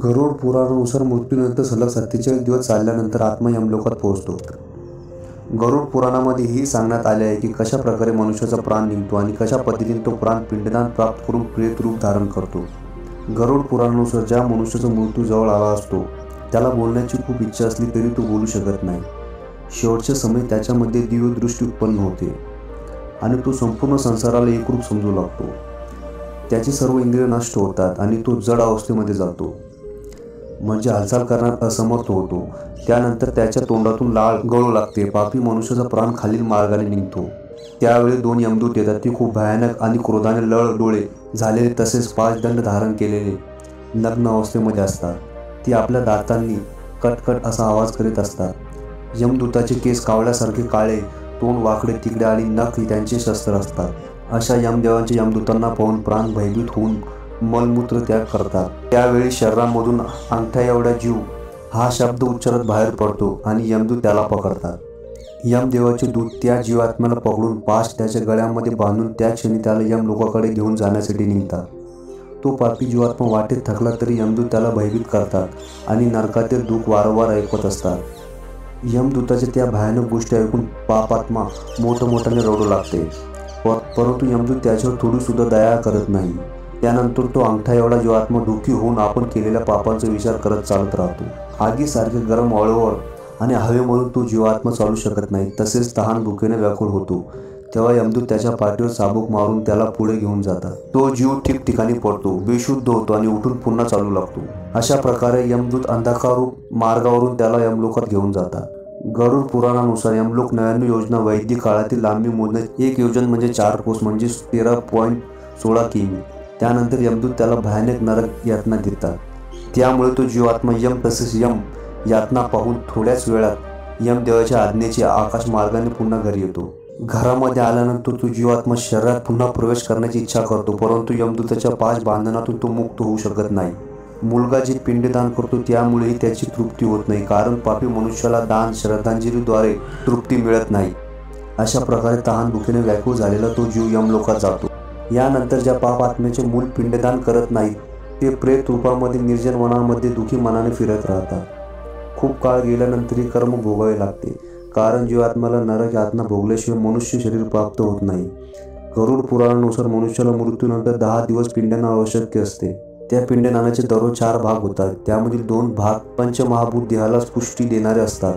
गरुड पुराणानुसार मृत्यूनंतर सलग 47 दिवस चालल्यानंतर आत्मा यमलोकात पोहोचतो. गरुड पुराणामध्ये ही सांगण्यात आले आहे की कशा प्रकारे मनुष्याचा प्राण निघतो आणि कशा पद्धतीने तो प्राण पिंडदान प्राप्त करून प्रेत रूप धारण करतो. गरुड पुराणानुसार ज्या मनुष्याचा मृत्यू जवळ आला असतो त्याला बोलण्याची खूप इच्छा असली तरी तो बोलू शकत नाही. शेवटच्या समय त्याच्यामध्ये दिव्य दृष्टी उत्पन्न होते आणि तो संपूर्ण संसाराला एकरूप समजू लागतो. त्याची सर्व इंद्रिय नष्ट होतात आणि तो जड अवस्थेमध्ये जातो, म्हणजे हालचाल करण्यात असमर्थ होतो. त्यानंतर त्याच्या तोंडातून लाळ गळू लागते. पापी मनुष्याचा प्राण खालील मार्गाने निघतो. त्यावेळी 2 यमदूत येतात. ते खूप भयानक आणि क्रोधाने लळ डोळे झालेले तसेच 5 दंड धारण केलेले नग्न अवस्थेमध्ये असतात. ते आपल्या दातांनी कटकट असा आवाज करीत असतात. यमदूताचे केस कावळ्यासारखे काळे, तोंड वाकडे तिकडे आणि नख त्यांचे शस्त्र असतात. अशा यमदेवांच्या यमदूतांना पाहून प्राण भयभीत होऊन मलमूत्र त्याग करतात. त्यावेळी शरीरामधून अंगठ्या एवढा जीव हा शब्द उच्चारत बाहेर पडतो आणि यमदूत त्याला पकडतात. यमदेवाचे दूत त्या जीवात्म्याला पकडून पाश त्याच्या गळ्यामध्ये बांधून त्या क्षणी त्याला यमलोकाकडे घेऊन जाण्यासाठी निघतात. तो पापी जीवात्मा वाटेत थकला तरी यमदूत त्याला भयभीत करतात आणि नरकातील दुःख वारंवार ऐकवत असतात. यमदूताच्या त्या भयानक गोष्टी ऐकून पापात्मा मोठमोठ्याने रडू लागते, परंतु यमदूत त्याच्यावर थोडीसुद्धा दया करत नाही. त्यानंतर तो अंगठा एवढा जीवात्मा दुःखी होऊन आपण केलेल्या पापांचा विचार करत चालत राहतो. आगीसारखे गरम वाळूवर आणि हवेमधून तो जीवात्मा चालू शकत नाही. तसेच तहान भुकेने व्याकुळ होतो. तेव्हा यमदूत त्याच्या पाठीवर चाबूक मारून त्याला पुढे घेऊन जातात. तो जीव ठिकठिकाणी पडतो, बेशुद्ध होतो आणि उठून पुन्हा चालू लागतो. अशा प्रकारे यमदूत अंधकारूप मार्गावरून त्याला यमलोकात घेऊन जातात. गरुड पुराणानुसार यमलोक 99 योजना वैदिक काळातील लांबी मोजण्यात 1 योजन म्हणजे 4 कोस म्हणजे 13.16 किमी. त्यानंतर यमदूत त्याला भयानक नरक यातना देतात. त्यामुळे तो जीवात्मा यम तसेच यम यातना पाहून थोड्याच वेळात यमदेवाच्या आज्ञेचे आकाश मार्गाने पुन्हा घरी येतो. घरामध्ये आल्यानंतर तो जीवात्मा शरीरात पुन्हा प्रवेश करण्याची इच्छा करतो, परंतु यमदूताच्या 5 बंधनातून तो मुक्त होऊ शकत नाही. मुलगा जे पिंडदान करतो त्यामुळेही त्याची तृप्ती होत नाही, कारण पापी मनुष्याला दान श्रद्धांजलीद्वारे तृप्ती मिळत नाही. अशा प्रकारे तहान भुकेने व्याकुळ झालेला तो जीव यमलोकात जातो. यानंतर ज्या पाप आत्म्याचे मूल पिंडदान करत नाहीत ते प्रेत रूपामध्ये निर्जन वनामध्ये दुःखी मनाने फिरत राहतात. खूप काळ गेल्यानंतरही कर्म भोगावे लागते, कारण जीवात्म्याला नरक यातना भोगल्याशिवाय मनुष्य शरीर प्राप्त होत नाही. गरुड पुराणानुसार मनुष्याला मृत्यूनंतर 10 दिवस पिंडदान आवश्यक असते. त्या पिंडदानाचे दररोज 4 भाग होतात. त्यामधील 2 भाग पंचमहाभूत देहाला पुष्टी देणारे असतात.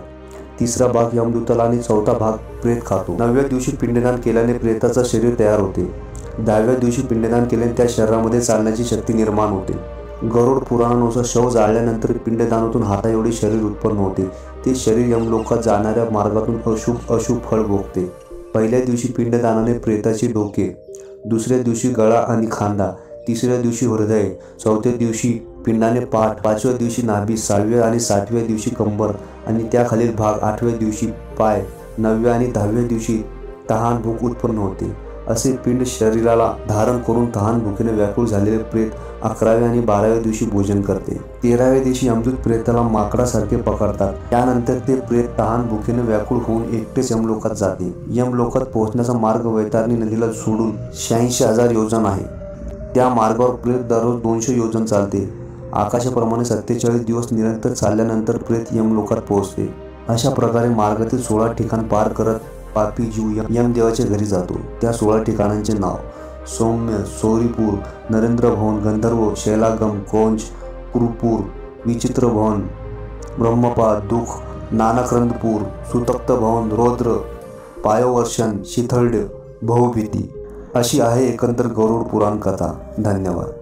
3रा भाग यमदूताला आणि 4था भाग प्रेत खातो. 9व्या दिवशी पिंडदान केल्याने प्रेताचा शरीर तयार होते. 10व्या दिवशी पिंडदान केल्याने त्या शरीरामध्ये चालण्याची शक्ती निर्माण होते. गरुड पुराणानुसार शव जाळल्यानंतर पिंडदानातून हाता एवढे शरीर उत्पन्न होते. ते शरीर यमलोकात जाणाऱ्या मार्गातून अशुभ फळ भोगते. पहिल्या दिवशी पिंडदानाने प्रेताचे डोके, 2ऱ्या दिवशी गळा आणि खांदा, 3ऱ्या दिवशी हृदय, 4थ्या दिवशी पिंडाने पाठ, 5व्या दिवशी नाभी, 6व्या आणि 7व्या दिवशी कंबर आणि त्याखालील भाग, 8व्या दिवशी पाय, 9व्या आणि 10व्या दिवशी तहान भूक उत्पन्न होते. असे पिंड शरीराला धारण करून तहान भुकेने व्याकुळ झालेले प्रेत 11व्या आणि 12व्या दिवशी भोजन करते. 13व्या दिवशी यमदूत प्रेताला माकडासारखे पकडतात. त्यानंतर ते प्रेत तहान भुकेने व्याकुळ होऊन एकटेच यमलोकात जाते. यमलोकात पोहोचण्याचा मार्ग वैतरणी नदीला सोडून 86,000 योजन आहे. त्या मार्गावर प्रेत दररोज 200 योजन चालते. आकाशाप्रमाणे 47 दिवस निरंतर चालल्यानंतर प्रेत यमलोकात पोहोचते. अशा प्रकारे मार्गातील 16 ठिकाण पार करत पापी जीव यमदेवाच्या घरी जातो. त्या 16 ठिकाणांचे नाव: सौम्य, सौरीपूर, नरेंद्र भवन, गंधर्व, शैलागम, कौंज, कुरुपूर, विचित्र भवन, ब्रह्मपाद, दुख, नानाक्रंदपूर, सुतप्त भवन, रौद्र, पायोवर्षण, शिथल्ड, भवभीती अशी आहे एकंदर गरुड पुराण कथा. धन्यवाद.